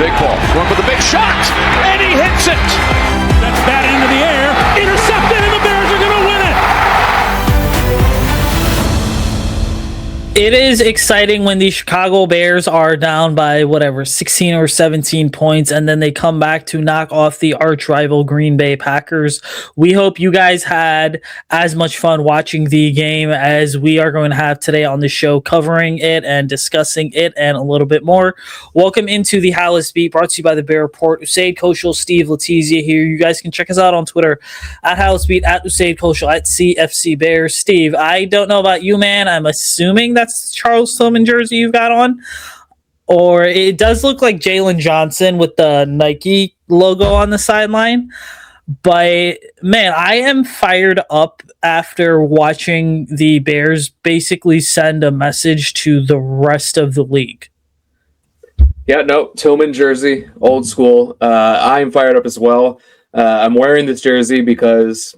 big ball. Going for the big shot, and he hits it. That's batted into the air, intercepted, and the Bears are going to win it. It is exciting when the Chicago Bears are down by 16 or 17 points, and then they come back to knock off the arch rival Green Bay Packers. We hope you guys had as much fun watching the game as we are going to have today on the show, covering it and discussing it and a little bit more. Welcome into the Halas Beat, brought to you by the Bear Report. Usayd, Koshul, Steve, Letizia here. You guys can check us out on Twitter at Halas Beat, at Usayd, Koshul, at CFC Bears. Steve, I don't know about you, man. I'm assuming that's Charles Tillman jersey you've got on, or it does look like Jalen Johnson with the Nike logo on the sideline. But man, I am fired up after watching the Bears basically send a message to the rest of the league. Yeah, no, Tillman jersey, old school. I am fired up as well. I'm wearing this jersey because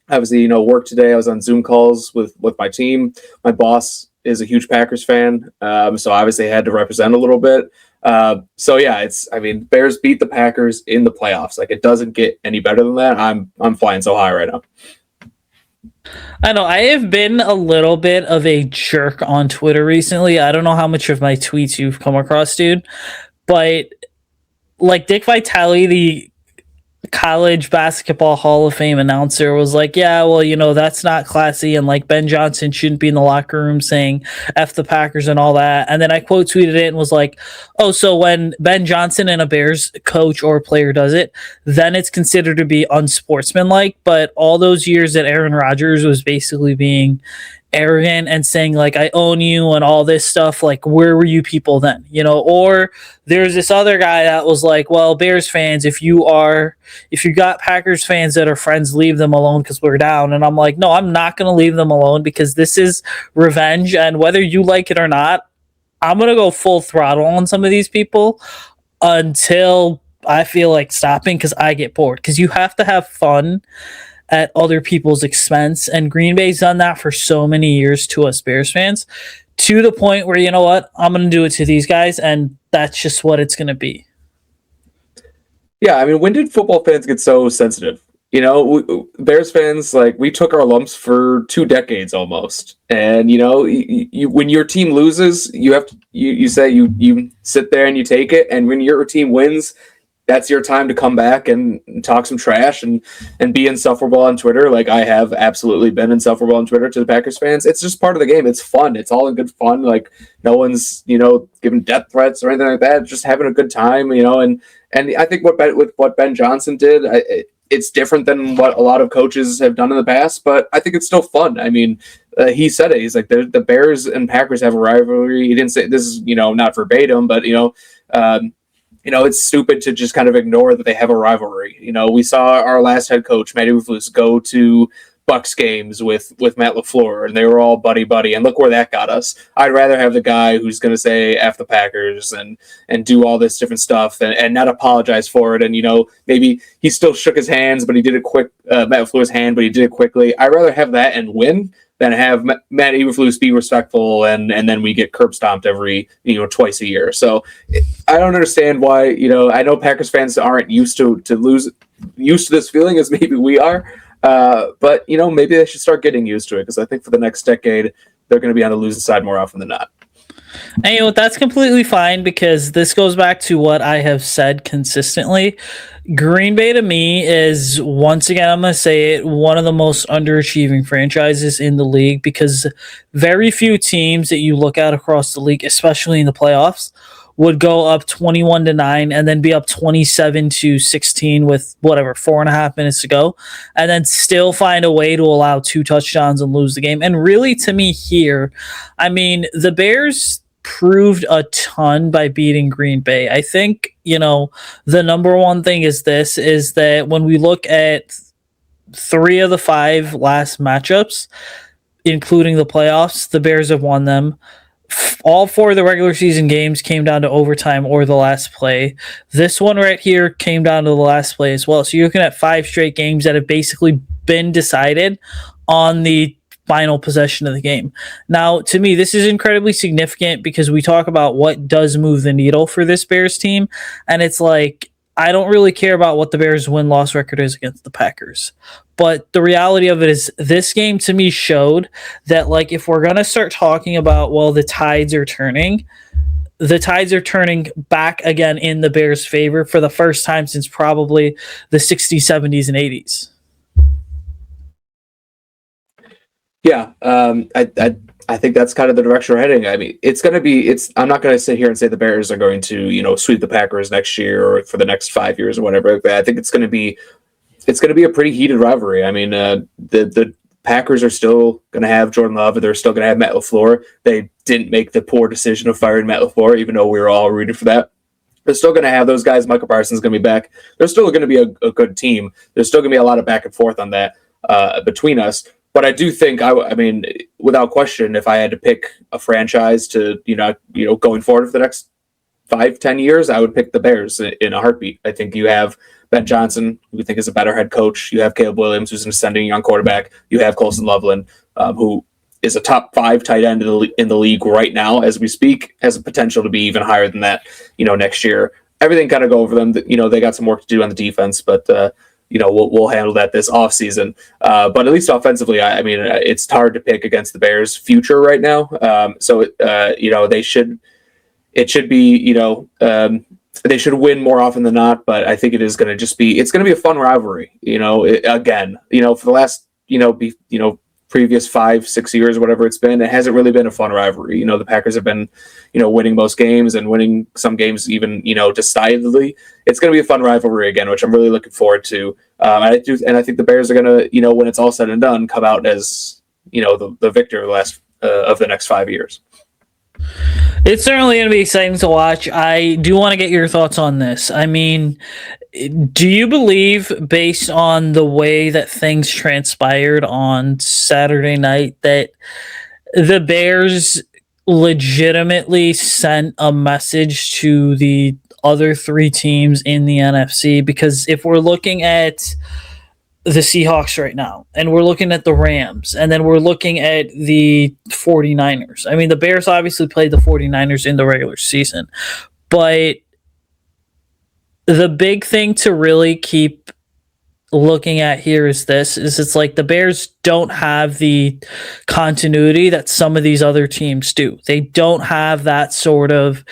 obviously, work today. I was on Zoom calls with my team. My boss is a huge Packers fan, so obviously I had to represent a little bit. Bears beat the Packers in the playoffs. Like, it doesn't get any better than that. I'm flying so high right now. I know I have been a little bit of a jerk on Twitter recently. I don't know how much of my tweets you've come across, dude, but like Dick Vitale, the college basketball Hall of Fame announcer, was like, yeah, well, that's not classy, and like Ben Johnson shouldn't be in the locker room saying F the Packers and all that. And then I quote tweeted it and was like, oh, so when Ben Johnson and a Bears coach or player does it, then it's considered to be unsportsmanlike. But all those years that Aaron Rodgers was basically being arrogant and saying like, I own you and all this stuff, like, where were you people then? Or there's this other guy that was like, well, Bears fans, if you got Packers fans that are friends, leave them alone because we're down. And I'm like, no, I'm not going to leave them alone because this is revenge, and whether you like it or not, I'm going to go full throttle on some of these people until I feel like stopping, because I get bored, because you have to have fun at other people's expense, and Green Bay's done that for so many years to us Bears fans, to the point where, you know what, I'm going to do it to these guys, and that's just what it's going to be. Yeah, I mean, when did football fans get so sensitive? Bears fans, like, we took our lumps for 2 decades almost, and when your team loses, you have to you say you sit there and you take it, and when your team wins, that's your time to come back and talk some trash and be insufferable on Twitter. Like, I have absolutely been insufferable on Twitter to the Packers fans. It's just part of the game. It's fun. It's all in good fun. Like, no one's, giving death threats or anything like that. Just having a good time, and I think what Ben Johnson did, it's different than what a lot of coaches have done in the past, but I think it's still fun. I mean, he said it. He's like, the Bears and Packers have a rivalry. He didn't say this is, not verbatim, but, it's stupid to just kind of ignore that they have a rivalry. We saw our last head coach, Matt Eberflus, go to Bucks games with Matt LaFleur, and they were all buddy, and look where that got us. I'd rather have the guy who's going to say F the Packers and do all this different stuff and not apologize for it. And, maybe he still shook his hands, but he did it quick, Matt LaFleur's hand, but he did it quickly. I'd rather have that and win than have Matt Eberflus be respectful and then we get curb stomped every, twice a year. So I don't understand why, I know Packers fans aren't used to this feeling as maybe we are. But maybe they should start getting used to it, because I think for the next decade, they're going to be on the losing side more often than not. And that's completely fine, because this goes back to what I have said consistently. Green Bay to me is, once again, I'm going to say it, one of the most underachieving franchises in the league, because very few teams that you look at across the league, especially in the playoffs, would go up 21-9 and then be up 27-16 with 4.5 minutes to go, and then still find a way to allow 2 touchdowns and lose the game. And really, to me here, I mean, the Bears proved a ton by beating Green Bay. I think, the number one thing is that when we look at 3 of the 5 last matchups, including the playoffs, the Bears have won them. All 4 of the regular season games came down to overtime or the last play. This one right here came down to the last play as well. So you're looking at 5 straight games that have basically been decided on the final possession of the game. Now, to me, this is incredibly significant because we talk about what does move the needle for this Bears team, and it's like, I don't really care about what the Bears' win-loss record is against the Packers. But the reality of it is this game to me showed that, like, if we're going to start talking about, well, the tides are turning back again in the Bears' favor for the first time since probably the 60s, 70s, and 80s. Yeah, I think that's kind of the direction we're heading. I mean, I'm not going to sit here and say the Bears are going to, sweep the Packers next year or for the next 5 years or whatever. But I think it's going to be a pretty heated rivalry. I mean, the Packers are still going to have Jordan Love, and they're still going to have Matt LaFleur. They didn't make the poor decision of firing Matt LaFleur, even though we were all rooting for that. They're still going to have those guys. Michael Parsons is going to be back. They're still going to be a good team. There's still going to be a lot of back and forth on that between us. But I do think, I mean, without question, if I had to pick a franchise to, going forward for the next 5-10 years, I would pick the Bears in a heartbeat. I think you have Ben Johnson, who we think is a better head coach. You have Caleb Williams, who's an ascending young quarterback. You have Colson Loveland, who is a top 5 tight end in the league right now as we speak, has a potential to be even higher than that, next year. Everything kind of go over them. They got some work to do on the defense, but we'll handle that this offseason. But at least offensively, I mean, it's hard to pick against the Bears' future right now. It should be, they should win more often than not. But I think it's going to be a fun rivalry. For the last, previous 5-6 years, whatever it's been, it hasn't really been a fun rivalry. The Packers have been, winning most games and winning some games even, decidedly. It's going to be a fun rivalry again, which I'm really looking forward to. And I think the Bears are going to, when it's all said and done, come out as, the victor of the next 5 years. It's certainly going to be exciting to watch. I do want to get your thoughts on this. I mean, do you believe, based on the way that things transpired on Saturday night, that the Bears legitimately sent a message to the other 3 teams in the NFC? Because if we're looking at the Seahawks right now, and we're looking at the Rams, and then we're looking at the 49ers. I mean, the Bears obviously played the 49ers in the regular season, but the big thing to really keep looking at here is it's like the Bears don't have the continuity that some of these other teams do. They don't have that sort of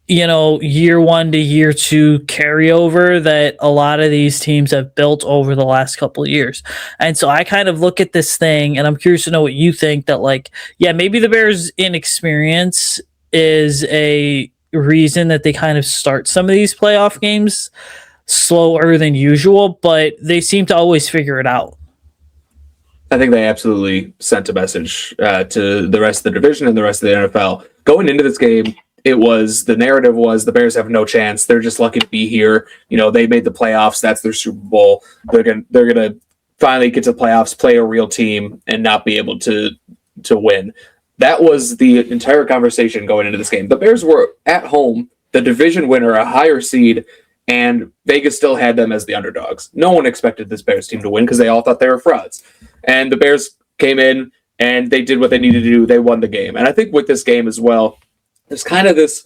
year 1 to year 2 carryover that a lot of these teams have built over the last couple of years. And so I kind of look at this thing, and I'm curious to know what you think, that maybe the Bears' inexperience is a reason that they kind of start some of these playoff games slower than usual, but they seem to always figure it out. I think they absolutely sent a message to the rest of the division and the rest of the NFL. Going into this game, the narrative was the Bears have no chance. They're just lucky to be here. They made the playoffs. That's their Super Bowl. They're gonna finally get to the playoffs, play a real team, and not be able to win. That was the entire conversation going into this game. The Bears were at home, the division winner, a higher seed, and Vegas still had them as the underdogs. No one expected this Bears team to win because they all thought they were frauds. And the Bears came in and they did what they needed to do. They won the game. And I think with this game as well, there's kind of this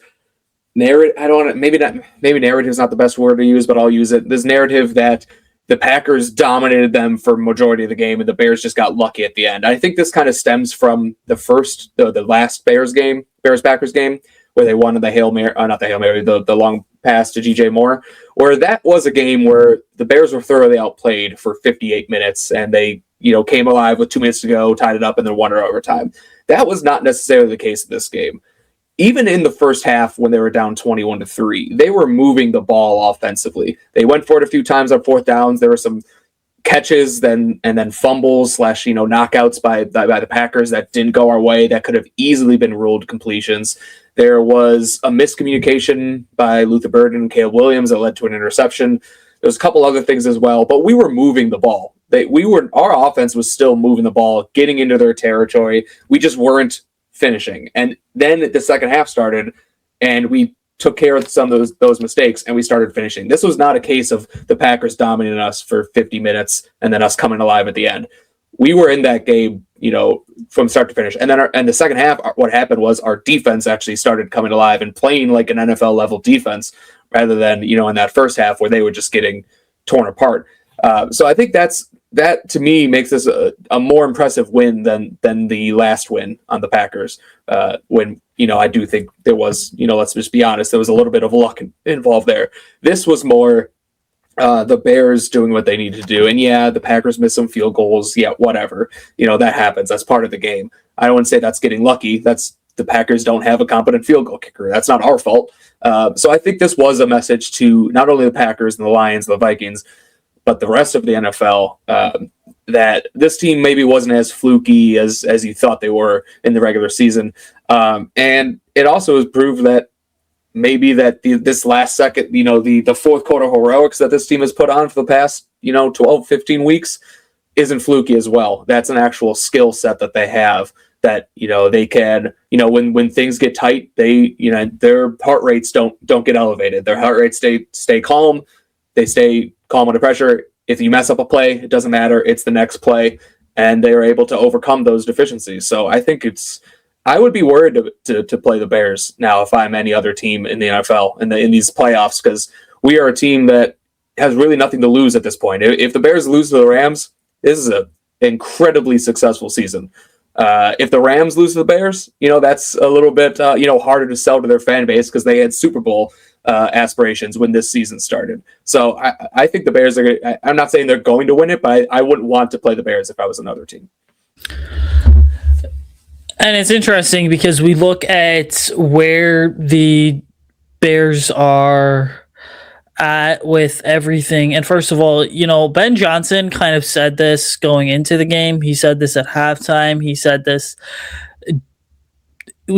narrative. Maybe narrative is not the best word to use, but I'll use it. This narrative that the Packers dominated them for majority of the game and the Bears just got lucky at the end. I think this kind of stems from the last Bears-Packers game, where they won the long pass to DJ Moore, where that was a game where the Bears were thoroughly outplayed for 58 minutes and they, came alive with 2 minutes to go, tied it up, and then won it overtime. That was not necessarily the case in this game. Even in the first half, when they were down 21-3, they were moving the ball offensively. They went for it a few times on 4th downs. There were some catches, and then fumbles / knockouts by the Packers that didn't go our way that could have easily been ruled completions. There was a miscommunication by Luther Burden and Caleb Williams that led to an interception. There was a couple other things as well, but we were moving the ball. Our offense was still moving the ball, getting into their territory. We just weren't finishing. And then the second half started and we took care of some of those mistakes and we started finishing. This was not a case of the Packers dominating us for 50 minutes and then us coming alive at the end. We were in that game from start to finish. And then the second half, what happened was our defense actually started coming alive and playing like an NFL level defense rather than, in that first half where they were just getting torn apart. So I think that to me makes this a more impressive win than the last win on the Packers. When, I do think there was, let's just be honest, there was a little bit of luck involved there. This was more the Bears doing what they needed to do. And yeah, the Packers missed some field goals. Yeah, whatever. That happens. That's part of the game. I don't want to say that's getting lucky. That's the Packers don't have a competent field goal kicker. That's not our fault. So I think this was a message to not only the Packers and the Lions and the Vikings, but the rest of the NFL, that this team maybe wasn't as fluky as you thought they were in the regular season. And it also has proved that maybe that this last second, the fourth quarter heroics that this team has put on for the past, 12, 15 weeks isn't fluky as well. That's an actual skill set that they have that, they can, when things get tight, they, their heart rates don't get elevated. Their heart rates stay calm. They stay calm under pressure. If you mess up a play, it doesn't matter. It's the next play, and they are able to overcome those deficiencies. So I think I would be worried to play the Bears now if I'm any other team in the NFL in these playoffs, because we are a team that has really nothing to lose at this point. If the Bears lose to the Rams, this is an incredibly successful season. If the Rams lose to the Bears, that's a little bit harder to sell to their fan base because they had Super Bowl aspirations when this season started. So I think the Bears are. I'm not saying they're going to win it, but I wouldn't want to play the Bears if I was another team. And it's interesting because we look at where the Bears are at with everything. And first of all, Ben Johnson kind of said this going into the game. He said this at halftime. He said this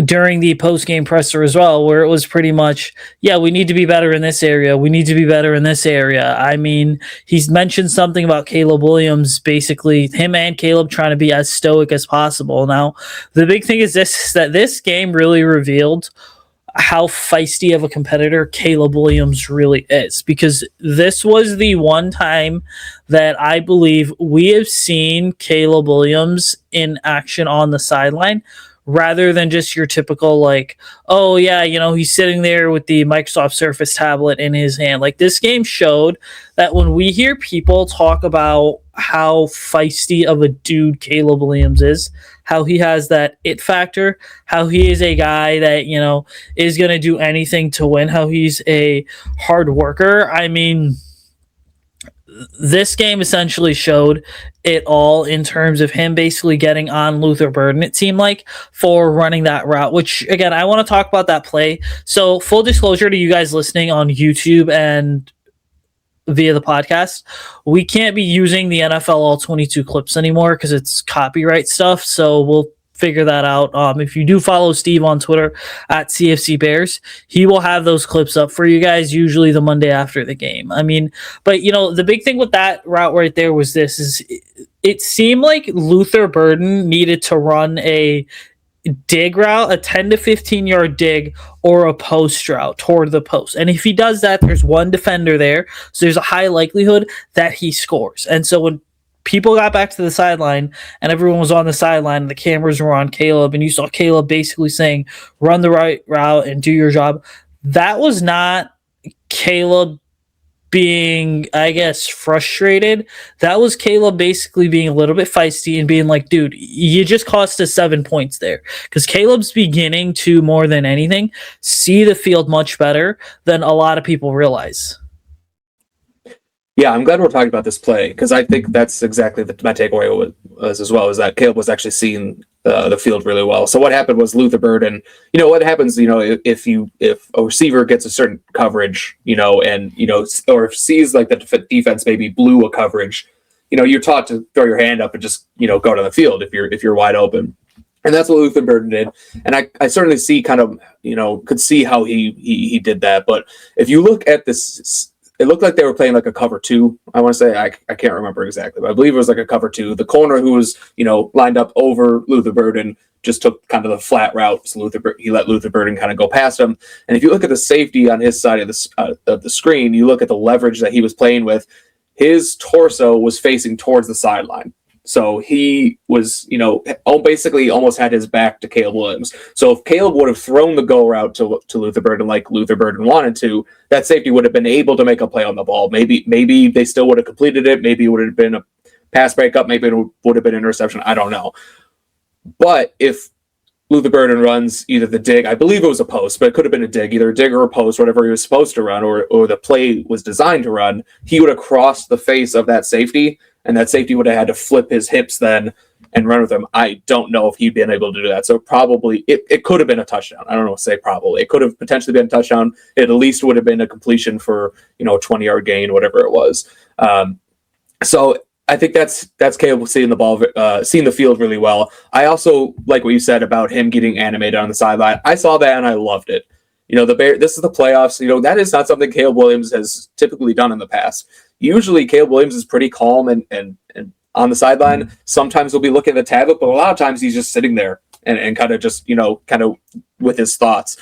during the post-game presser as well, where it was pretty much, yeah, we need to be better in this area. We need to be better in this area. I mean, he's mentioned something about Caleb Williams, basically him and Caleb trying to be as stoic as possible. Now, the big thing is that this game really revealed how feisty of a competitor Caleb Williams really is, because this was the one time that I believe we have seen Caleb Williams in action on the sideline, rather than just your typical oh yeah, he's sitting there with the Microsoft Surface tablet in his hand. This game showed that when we hear people talk about how feisty of a dude Caleb Williams is, how he has that it factor, how he is a guy that, is going to do anything to win, how he's a hard worker. I mean, this game essentially showed it all in terms of him basically getting on Luther Burden, it seemed like, for running that route, which, again, I want to talk about that play. So, full disclosure to you guys listening on YouTube and via the podcast, we can't be using the NFL All 22 clips anymore because it's copyright stuff, so we'll figure that out. If you do follow Steve on Twitter at CFC Bears, he will have those clips up for you guys, usually the Monday after the game. I mean, but the big thing with that route right there was it seemed like Luther Burden needed to run a dig route, a 10 to 15 yard dig, or a post route toward the post. And if he does that, there's one defender there, so there's a high likelihood that he scores. And so when people got back to the sideline and everyone was on the sideline and the cameras were on Caleb and you saw Caleb basically saying, run the right route and do your job, that was not Caleb being, I guess, frustrated. That was Caleb basically being a little bit feisty and being like, dude, you just cost us 7 points there. Because Caleb's beginning to, more than anything, see the field much better than a lot of people realize. Yeah, I'm glad we're talking about this play, because I think that's exactly my takeaway was as well, is that Caleb was actually seeing the field really well. So what happened was Luther Burden, what happens, if a receiver gets a certain coverage, and, or if sees the defense maybe blew a coverage, you're taught to throw your hand up and just, go to the field if you're wide open. And that's what Luther Burden did. And I certainly see could see how he did that. But if you look at this, it looked like they were playing a cover two. I want to say, I can't remember exactly, but I believe it was a cover two. The corner who was, lined up over Luther Burden just took kind of the flat route. So he let Luther Burden kind of go past him. And if you look at the safety on his side of the screen, you look at the leverage that he was playing with, his torso was facing towards the sideline. So he was, basically almost had his back to Caleb Williams. So if Caleb would have thrown the go route to Luther Burden like Luther Burden wanted to, that safety would have been able to make a play on the ball. Maybe they still would have completed it. Maybe it would have been a pass breakup. Maybe it would have been an interception. I don't know. But if Luther Burden runs either the dig, I believe it was a post, but it could have been a dig, either a dig or a post, whatever he was supposed to run, or the play was designed to run, he would have crossed the face of that safety, and that safety would have had to flip his hips then and run with him. I don't know if he'd been able to do that. So probably it could have been a touchdown. I don't know, say probably. It could have potentially been a touchdown. It at least would have been a completion for, a 20-yard gain, whatever it was. So I think that's Caleb seeing the ball, seeing the field really well. I also like what you said about him getting animated on the sideline. I saw that and I loved it. This is the playoffs. That is not something Caleb Williams has typically done in the past. Usually Caleb Williams is pretty calm and on the sideline. Sometimes he'll be looking at the tablet, but a lot of times he's just sitting there and kind of just, kind of with his thoughts.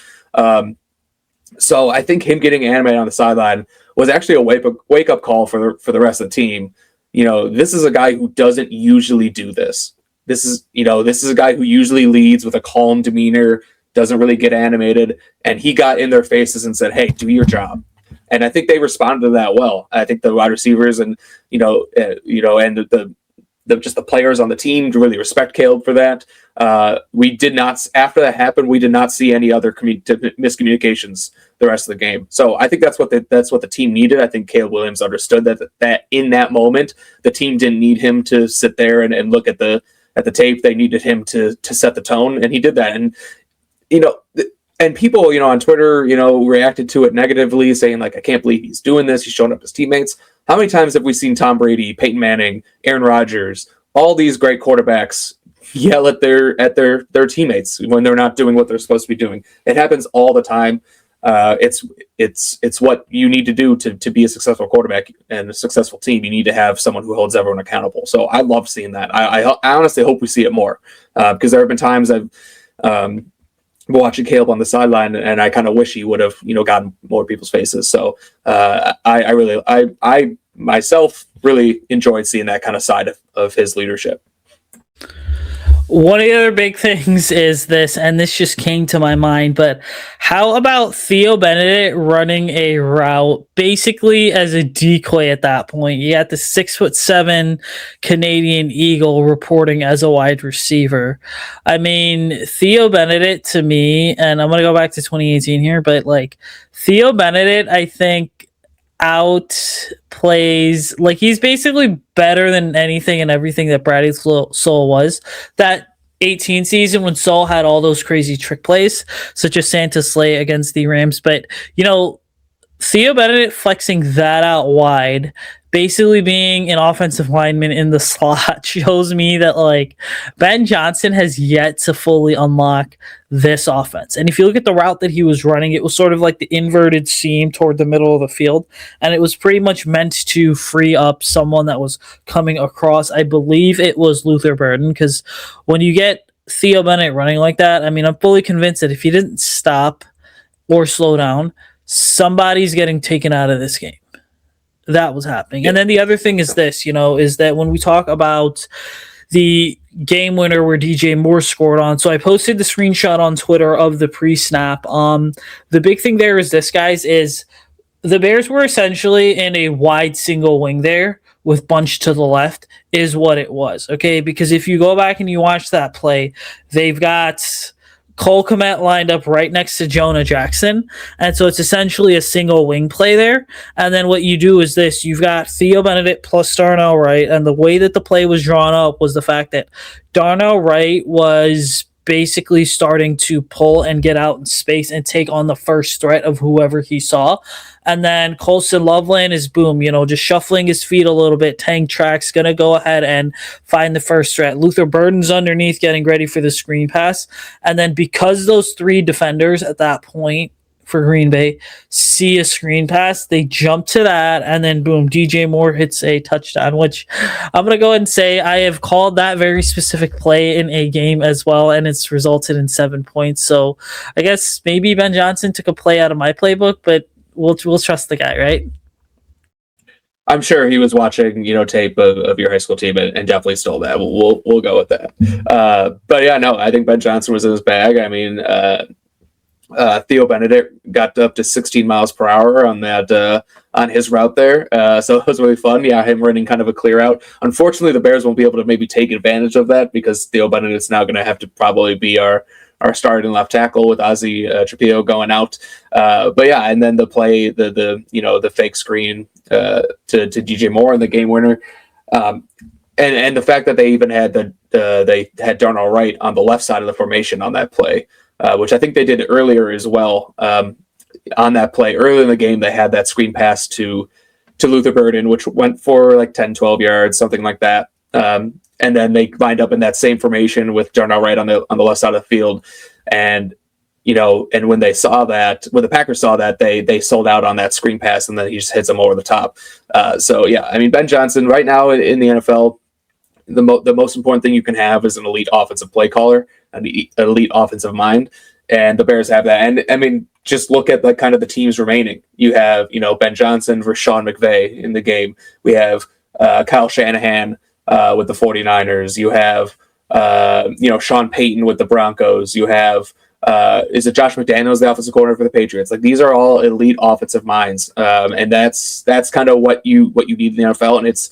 So I think him getting animated on the sideline was actually a wake up call for the rest of the team. This is a guy who doesn't usually do this. This is a guy who usually leads with a calm demeanor, doesn't really get animated, and he got in their faces and said, "Hey, do your job." And I think they responded to that well. I think the wide receivers and and the players on the team really respect Caleb for that. We did not, after that happened, we did not see any other miscommunications the rest of the game. So I think that's what the team needed. I think Caleb Williams understood that in that moment, the team didn't need him to sit there and look at the tape. They needed him to set the tone, and he did that. And and people, on Twitter, reacted to it negatively, saying like, "I can't believe he's doing this. He's showing up his teammates." How many times have we seen Tom Brady, Peyton Manning, Aaron Rodgers, all these great quarterbacks yell at their teammates when they're not doing what they're supposed to be doing? It happens all the time. It's what you need to do to be a successful quarterback and a successful team. You need to have someone who holds everyone accountable. So I love seeing that. I honestly hope we see it more, because there have been times I've watching Caleb on the sideline, and I kind of wish he would have, gotten more people's faces. So I myself really enjoyed seeing that kind of side of his leadership. One of the other big things is this, and this just came to my mind, but how about Theo Benedict running a route basically as a decoy at that point? You got the 6'7" Canadian Eagle reporting as a wide receiver. I mean, Theo Benedict to me, and I'm going to go back to 2018 here, but like Theo Benedict, I think outplays, like he's basically better than anything and everything that Bradley Soul was. That 18 season when Soul had all those crazy trick plays, such as Santa Slay against the Rams. But, Theo Benedict flexing that out wide, basically being an offensive lineman in the slot, shows me that like Ben Johnson has yet to fully unlock this offense. And if you look at the route that he was running, it was sort of like the inverted seam toward the middle of the field. And it was pretty much meant to free up someone that was coming across. I believe it was Luther Burden, because when you get Theo Benedict running like that, I mean, I'm fully convinced that if he didn't stop or slow down, somebody's getting taken out of this game. That was happening. And then the other thing is this, is that when we talk about the game winner where DJ Moore scored on, so I posted the screenshot on Twitter of the pre-snap. The big thing there is this, guys, is the Bears were essentially in a wide single wing there with bunch to the left is what it was, okay? Because if you go back and you watch that play, they've got Cole Kmet lined up right next to Jonah Jackson. And so it's essentially a single wing play there. And then what you do is this, you've got Theo Benedict plus Darnell Wright. And the way that the play was drawn up was the fact that Darnell Wright was basically starting to pull and get out in space and take on the first threat of whoever he saw. And then Colson Loveland is boom, just shuffling his feet a little bit. Tank Track's going to go ahead and find the first threat. Luther Burden's underneath getting ready for the screen pass. And then because those three defenders at that point for Green Bay see a screen pass, they jump to that, and then boom, DJ Moore hits a touchdown, which I'm going to go ahead and say I have called that very specific play in a game as well, and it's resulted in 7 points. So I guess maybe Ben Johnson took a play out of my playbook, but we'll trust the guy, right? I'm sure he was watching, tape of your high school team and definitely stole that. We'll go with that. But yeah, no, I think Ben Johnson was in his bag. I mean, Theo Benedict got up to 16 miles per hour on that on his route there, so it was really fun. Yeah, him running kind of a clear out. Unfortunately, the Bears won't be able to maybe take advantage of that because Theo Benedict's now going to have to probably be our starting left tackle with Ozzy Trapillo going out. But yeah, and then the play, the fake screen to DJ Moore in the game winner, and the fact that they even had they had Darnell Wright on the left side of the formation on that play. Which I think they did earlier as well. On that play, early in the game, they had that screen pass to Luther Burden, which went for like 10, 12 yards, something like that. And then they lined up in that same formation with Darnell Wright on the left side of the field. And, and when the Packers saw that, they sold out on that screen pass, and then he just hits them over the top. So, yeah, I mean, Ben Johnson right now in the NFL, the most important thing you can have is an elite offensive play caller, an elite offensive mind, and the Bears have that. And I mean, just look at kind of the teams remaining. You have Ben Johnson, Rashawn McVay in the game. We have Kyle Shanahan with the 49ers. You have Sean Payton with the Broncos. You have is it Josh McDaniels, the offensive coordinator for the Patriots? Like, these are all elite offensive minds, and that's kind of what you need in the NFL, and it's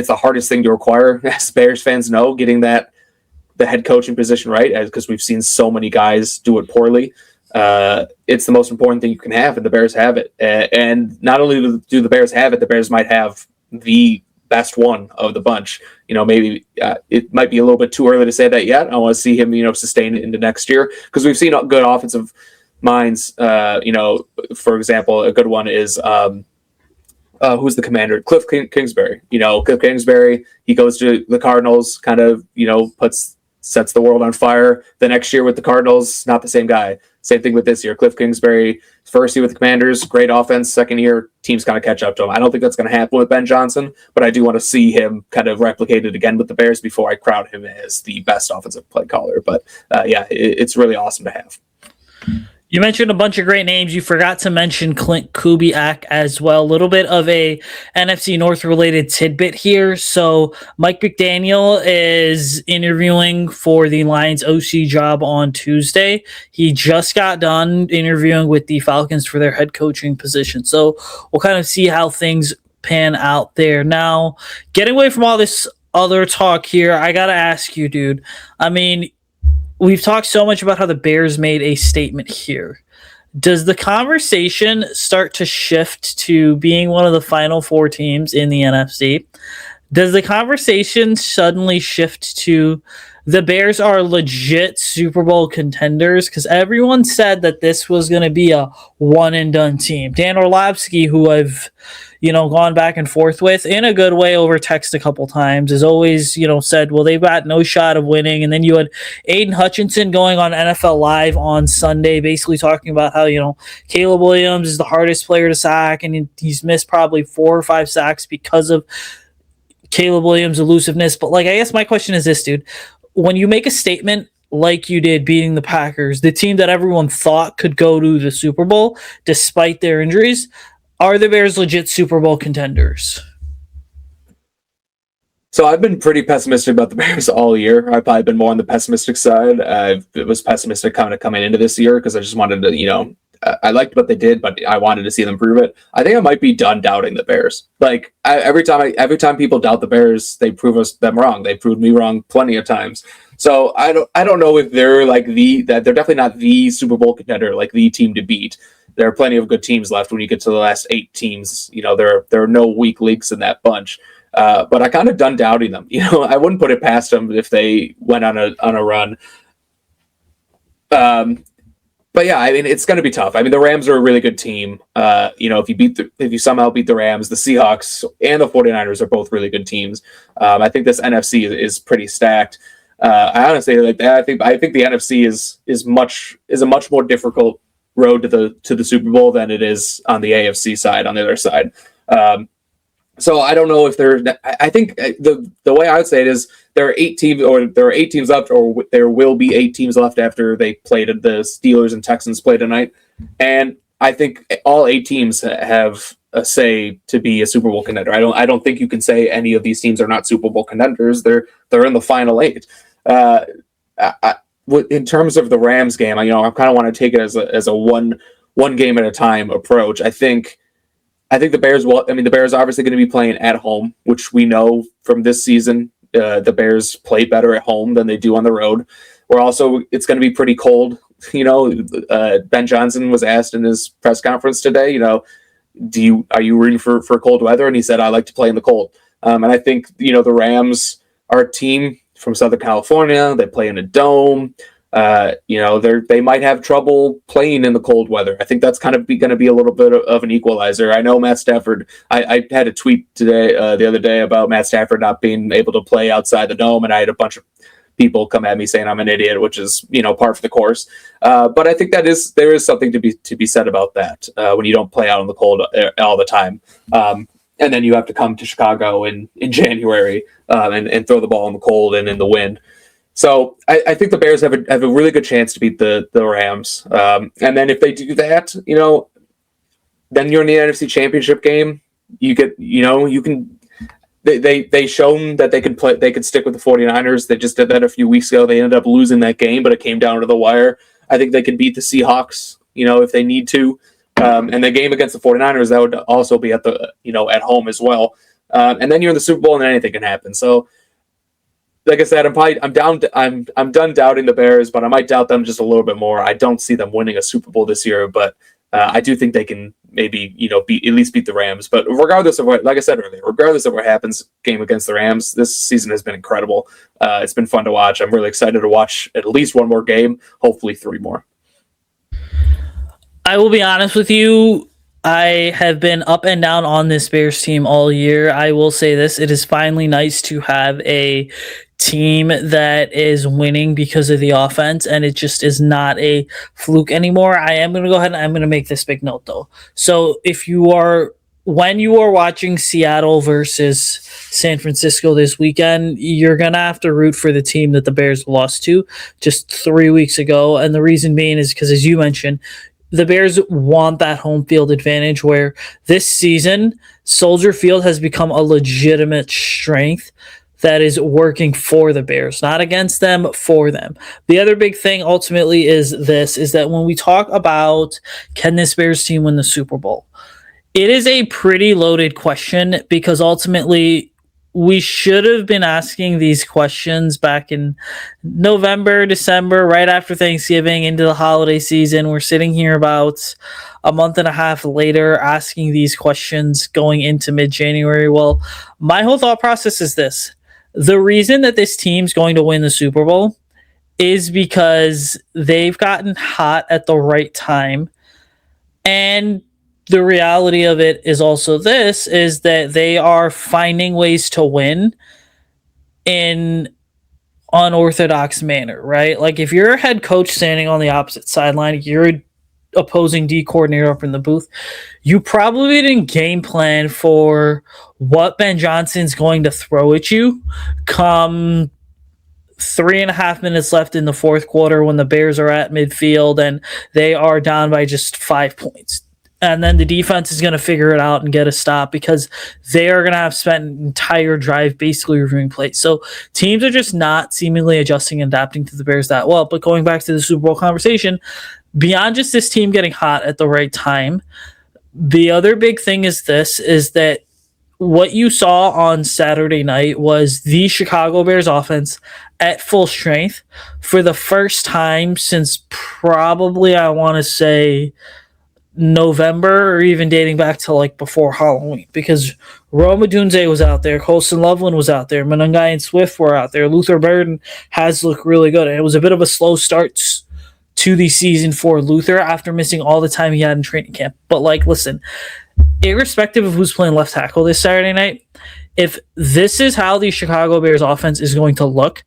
the hardest thing to acquire, as Bears fans know, getting the head coaching position right, because we've seen so many guys do it poorly. It's the most important thing you can have, and the Bears have it. And not only do the Bears have it, the Bears might have the best one of the bunch. Maybe it might be a little bit too early to say that yet. I want to see him, sustain it into next year, because we've seen good offensive minds. For example, a good one is who's the commander? Cliff Kingsbury. Cliff Kingsbury, he goes to the Cardinals, kind of, sets the world on fire. The next year with the Cardinals, not the same guy. Same thing with this year. Cliff Kingsbury, first year with the Commanders, great offense. Second year, teams kind of catch up to him. I don't think that's going to happen with Ben Johnson, but I do want to see him kind of replicated again with the Bears before I crown him as the best offensive play caller. But it's really awesome to have. You mentioned a bunch of great names. You forgot to mention Clint Kubiak as well. A little bit of a NFC North related tidbit here. So Mike McDaniel is interviewing for the Lions OC job on Tuesday. He just got done interviewing with the Falcons for their head coaching position. So we'll kind of see how things pan out there. Now, getting away from all this other talk here, I got to ask you, dude. I mean, we've talked so much about how the Bears made a statement here. Does the conversation start to shift to being one of the final four teams in the NFC? Does the conversation suddenly shift to the Bears are legit Super Bowl contenders? Because everyone said that this was going to be a one-and-done team. Dan Orlovsky, who I've gone back and forth with in a good way over text a couple times, has always, said, well, they've got no shot of winning. And then you had Aiden Hutchinson going on NFL Live on Sunday, basically talking about how, Caleb Williams is the hardest player to sack, and he's missed probably 4 or 5 sacks because of Caleb Williams' elusiveness. But I guess my question is this, dude. When you make a statement like you did beating the Packers, the team that everyone thought could go to the Super Bowl despite their injuries, are the Bears legit Super Bowl contenders? So I've been pretty pessimistic about the Bears all year. I've probably been more on the pessimistic side. I was pessimistic kind of coming into this year because I just wanted to, I liked what they did, but I wanted to see them prove it. I think I might be done doubting the Bears. Every time people doubt the Bears, they prove them wrong. They proved me wrong plenty of times. So I don't know if they're they're definitely not the Super Bowl contender, like the team to beat. There are plenty of good teams left when you get to the last 8 teams. There are no weak links in that bunch. But I kind of done doubting them. I wouldn't put it past them if they went on a run. But yeah, I mean, it's going to be tough. I mean, the Rams are a really good team. If you somehow beat the Rams, the Seahawks and the 49ers are both really good teams. I think this NFC is pretty stacked. I honestly like that. I think the NFC is a much more difficult road to the Super Bowl than it is on the AFC side, on the other side. So I don't know if I think the way I would say it is there are 8 teams left, or there will be 8 teams left after they played the Steelers and Texans play tonight. And I think all 8 teams have a say to be a Super Bowl contender. I don't think you can say any of these teams are not Super Bowl contenders. They're in the final 8. In terms of the Rams game, I kind of want to take it as a one game at a time approach. I think the Bears the Bears are obviously going to be playing at home, which we know from this season. The Bears play better at home than they do on the road. It's going to be pretty cold. Ben Johnson was asked in his press conference today, are you rooting for cold weather? And he said, I like to play in the cold. And I think, the Rams are a team from Southern California. They play in a dome. They might have trouble playing in the cold weather. I think that's kind of going to be a little bit of an equalizer. I know Matt Stafford, I had a tweet today, the other day about Matt Stafford not being able to play outside the dome. And I had a bunch of people come at me saying I'm an idiot, which is, par for the course. But I think there is something to be said about that when you don't play out in the cold all the time. And then you have to come to Chicago in January and throw the ball in the cold and in the wind. So I think the Bears have a really good chance to beat the Rams. And then if they do that, then you're in the NFC Championship game. You can. They shown that they could play. They could stick with the 49ers. They just did that a few weeks ago. They ended up losing that game, but it came down to the wire. I think they can beat the Seahawks, if they need to. And the game against the 49ers, that would also be at at home as well. And then you're in the Super Bowl, and anything can happen. So, like I said, I'm done doubting the Bears, but I might doubt them just a little bit more. I don't see them winning a Super Bowl this year, but I do think they can maybe at least beat the Rams. But regardless of what, like I said earlier, regardless of what happens game against the Rams, this season has been incredible. It's been fun to watch. I'm really excited to watch at least one more game, hopefully 3 more. I will be honest with you. I have been up and down on this Bears team all year. I will say this. It is finally nice to have a team that is winning because of the offense, and it just is not a fluke anymore. I am going to go ahead and I'm going to make this big note, though. So when you are watching Seattle versus San Francisco this weekend, you're going to have to root for the team that the Bears lost to just 3 weeks ago. And the reason being is because, as you mentioned, the Bears want that home field advantage, where this season Soldier Field has become a legitimate strength that is working for the Bears, not against them, for them. The other big thing ultimately is that when we talk about can this Bears team win the Super Bowl, it is a pretty loaded question, because ultimately we should have been asking these questions back in November, December, right after Thanksgiving into the holiday season. We're sitting here about a month and a half later asking these questions going into mid-January. Well, my whole thought process is this. The reason that this team's going to win the Super Bowl is because they've gotten hot at the right time. And the reality of it is also is that they are finding ways to win in unorthodox manner, right? Like, if you're a head coach standing on the opposite sideline, you're an opposing D coordinator up in the booth, you probably didn't game plan for what Ben Johnson's going to throw at you come 3.5 minutes left in the fourth quarter when the Bears are at midfield and they are down by just 5 points. And then the defense is going to figure it out and get a stop, because they are going to have spent an entire drive basically reviewing plays. So teams are just not seemingly adjusting and adapting to the Bears that well. But going back to the Super Bowl conversation, beyond just this team getting hot at the right time, the other big thing is that what you saw on Saturday night was the Chicago Bears offense at full strength for the first time since probably, I want to say, November, or even dating back to like before Halloween, because Rome Odunze was out there, Colson Loveland was out there, Monangai and Swift were out there, Luther Burden has looked really good. And it was a bit of a slow start to the season for Luther after missing all the time he had in training camp. But listen, irrespective of who's playing left tackle this Saturday night, if this is how the Chicago Bears offense is going to look,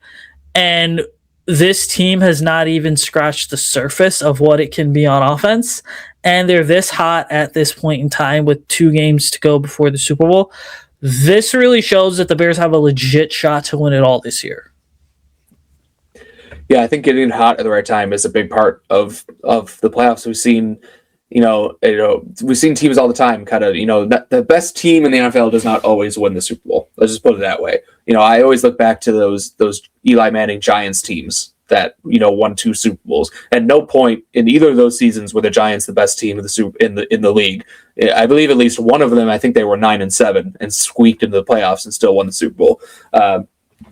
and this team has not even scratched the surface of what it can be on offense, and they're this hot at this point in time with 2 games to go before the Super Bowl, this really shows that the Bears have a legit shot to win it all this year. Yeah, I think getting hot at the right time is a big part of the playoffs. We've seen, we've seen teams all the time kind of, that the best team in the NFL does not always win the Super Bowl. Let's just put it that way. I always look back to those Eli Manning Giants teams that, won 2 Super Bowls. At no point in either of those seasons were the Giants the best team in the league. I believe at least one of them, I think they were 9-7 and squeaked into the playoffs and still won the Super Bowl.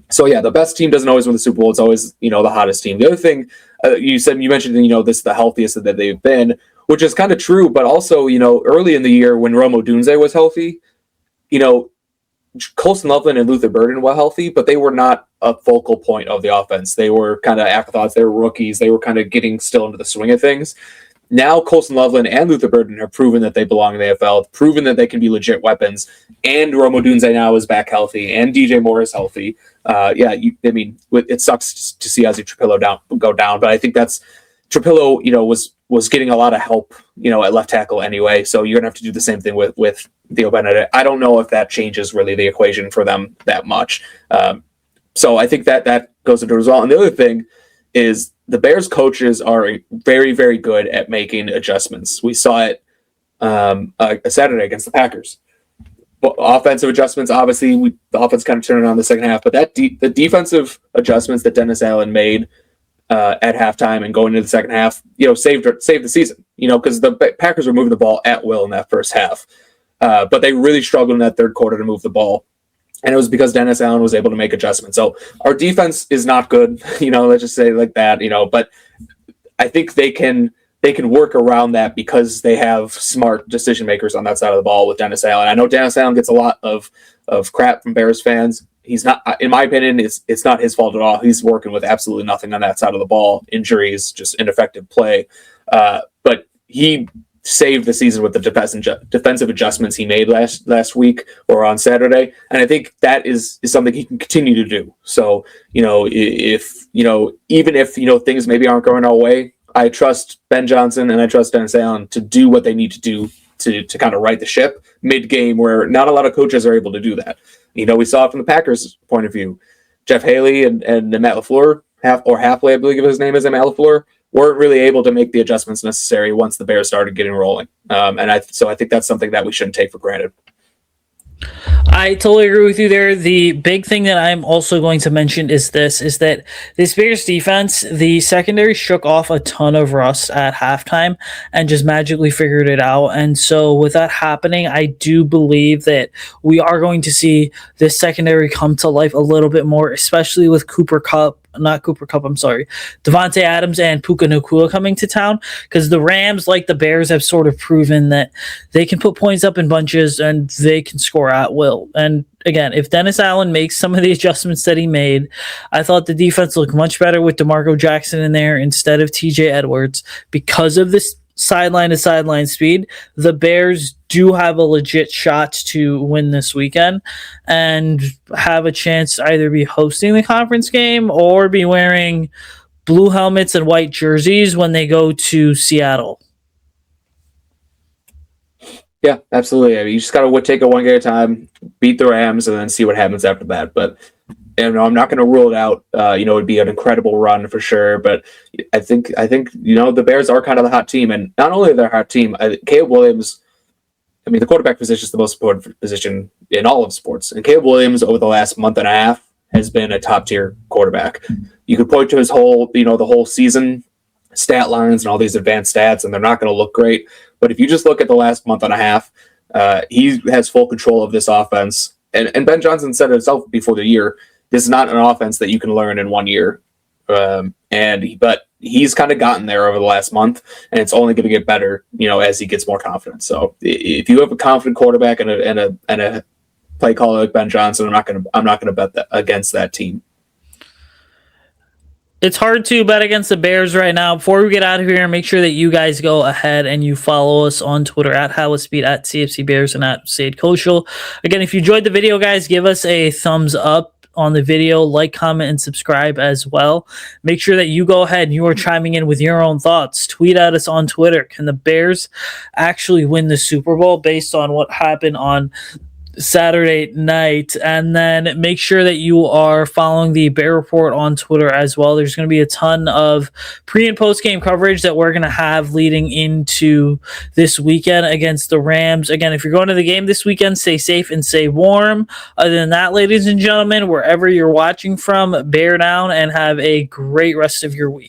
So yeah, the best team doesn't always win the Super Bowl. It's always, the hottest team. The other thing you mentioned, this is the healthiest that they've been, which is kind of true, but also, early in the year when Rome Odunze was healthy, Colston Loveland and Luther Burden were healthy, but they were not a focal point of the offense. They were kind of afterthoughts. They were rookies. They were kind of getting still into the swing of things. Now Colston Loveland and Luther Burden have proven that they belong in the AFL, proven that they can be legit weapons, and Rome Odunze now is back healthy, and DJ Moore is healthy. It sucks to see Ozzie Trapillo go down, but I think that's Trapillo, was getting a lot of help, at left tackle anyway. So you're gonna have to do the same thing with Theo Benedict. I don't know if that changes really the equation for them that much. So I think that goes into it as well. And the other thing is the Bears coaches are very, very good at making adjustments. We saw it Saturday against the Packers. Offensive adjustments, obviously, the offense kind of turned on the second half, but the defensive adjustments that Dennis Allen made at halftime and going into the second half, saved the season, because the Packers were moving the ball at will in that first half. But they really struggled in that third quarter to move the ball. And it was because Dennis Allen was able to make adjustments. So our defense is not good, let's just say it like that, but I think they can work around that because they have smart decision makers on that side of the ball with Dennis Allen. I know Dennis Allen gets a lot of crap from Bears fans. He's not, in my opinion, it's not his fault at all. He's working with absolutely nothing on that side of the ball. Injuries, just ineffective play. But he saved the season with the defensive adjustments he made last week or on Saturday. And I think that is something he can continue to do. So, even if things maybe aren't going our way, I trust Ben Johnson and I trust Dennis Allen to do what they need to do to kind of right the ship mid-game, where not a lot of coaches are able to do that. We saw it from the Packers' point of view. Jeff Haley and Matt LaFleur, Hapley, I believe his name is, Matt LaFleur, weren't really able to make the adjustments necessary once the Bears started getting rolling. So I think that's something that we shouldn't take for granted. I totally agree with you there. The big thing that I'm also going to mention is that this Bears defense, the secondary shook off a ton of rust at halftime and just magically figured it out. And so with that happening, I do believe that we are going to see this secondary come to life a little bit more, especially with Devontae Adams and Puka Nacua coming to town, because the Rams, like the Bears, have sort of proven that they can put points up in bunches and they can score at will. And again, if Dennis Allen makes some of the adjustments that he made, I thought the defense looked much better with DeMarco Jackson in there instead of TJ Edwards. Because of this sideline to sideline speed, the Bears do have a legit shot to win this weekend and have a chance to either be hosting the conference game or be wearing blue helmets and white jerseys when they go to Seattle. Yeah, absolutely. I mean, you just got to take it one game at a time, beat the Rams, and then see what happens after that. But I'm not going to rule it out. It'd be an incredible run for sure. But I think the Bears are kind of the hot team, and not only they're a hot team. Caleb Williams. I mean, the quarterback position is the most important position in all of sports, and Caleb Williams over the last month and a half has been a top tier quarterback. You could point to his whole, the whole season stat lines and all these advanced stats, and they're not going to look great. But if you just look at the last month and a half, he has full control of this offense. And Ben Johnson said it himself before the year, this is not an offense that you can learn in 1 year. But he's kind of gotten there over the last month, and it's only going to get better, as he gets more confident. So if you have a confident quarterback and a play caller like Ben Johnson, I'm not going to bet against that team. It's hard to bet against the Bears right now. Before we get out of here, make sure that you guys go ahead and you follow us on Twitter at HalasBeat, at CFC Bears, and at Usayd Koshul. Again, if you enjoyed the video, guys, give us a thumbs up on the video, like, comment, and subscribe as well. Make sure that you go ahead and you are chiming in with your own thoughts. Tweet at us on Twitter. Can the Bears actually win the Super Bowl based on what happened on Saturday night. And then make sure that you are following the Bear Report on Twitter as well. There's going to be a ton of pre and post game coverage that we're going to have leading into this weekend against the Rams. Again, if you're going to the game this weekend, stay safe and stay warm. Other than that, ladies and gentlemen, wherever you're watching from, bear down and have a great rest of your week.